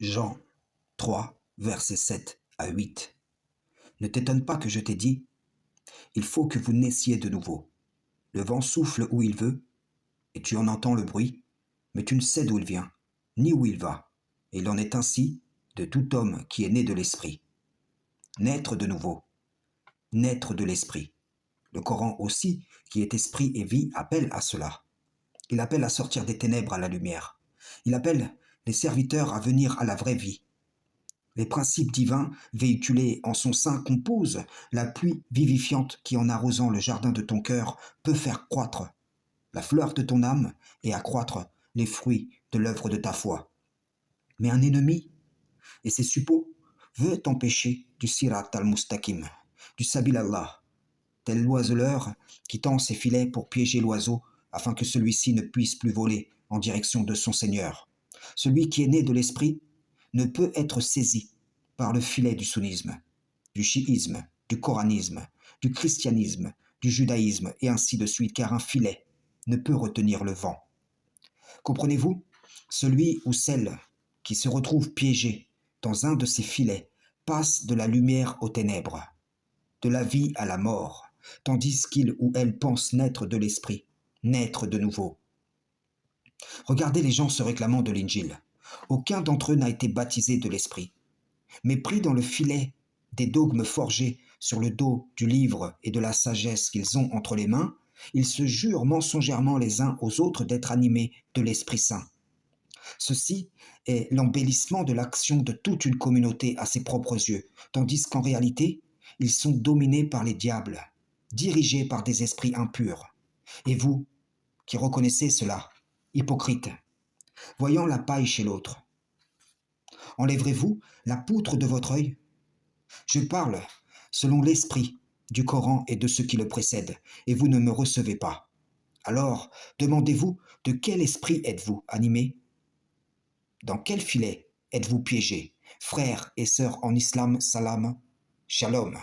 Jean 3, versets 7 à 8. Ne t'étonne pas que je t'ai dit, il faut que vous naissiez de nouveau. Le vent souffle où il veut, et tu en entends le bruit, mais tu ne sais d'où il vient, ni où il va. Et il en est ainsi de tout homme qui est né de l'Esprit. Naître de nouveau, naître de l'Esprit. Le Coran aussi, qui est esprit et vie, appelle à cela. Il appelle à sortir des ténèbres à la lumière. Il appelle les serviteurs à venir à la vraie vie. Les principes divins véhiculés en son sein composent la pluie vivifiante qui, en arrosant le jardin de ton cœur, peut faire croître la fleur de ton âme et accroître les fruits de l'œuvre de ta foi. Mais un ennemi et ses suppôts veut t'empêcher du sirat al-mustaqim, du sabil Allah, tel l'oiseleur qui tend ses filets pour piéger l'oiseau afin que celui-ci ne puisse plus voler en direction de son Seigneur. Celui qui est né de l'esprit ne peut être saisi par le filet du sunnisme, du chiisme, du coranisme, du christianisme, du judaïsme et ainsi de suite, car un filet ne peut retenir le vent. Comprenez-vous? Celui ou celle qui se retrouve piégé dans un de ces filets passe de la lumière aux ténèbres, de la vie à la mort, tandis qu'il ou elle pense naître de l'esprit, naître de nouveau. Regardez les gens se réclamant de l'Injil. Aucun d'entre eux n'a été baptisé de l'esprit, mais pris dans le filet des dogmes forgés sur le dos du livre et de la sagesse qu'ils ont entre les mains, ils se jurent mensongèrement les uns aux autres d'être animés de l'Esprit Saint. Ceci est l'embellissement de l'action de toute une communauté à ses propres yeux, tandis qu'en réalité, ils sont dominés par les diables, dirigés par des esprits impurs. Et vous, qui reconnaissez cela, hypocrite, voyant la paille chez l'autre, enlèverez-vous la poutre de votre œil? Je parle selon l'esprit du Coran et de ce qui le précède, et vous ne me recevez pas. Alors, demandez-vous, de quel esprit êtes-vous animé? Dans quel filet êtes-vous piégé? Frères et sœurs en islam, salam, shalom.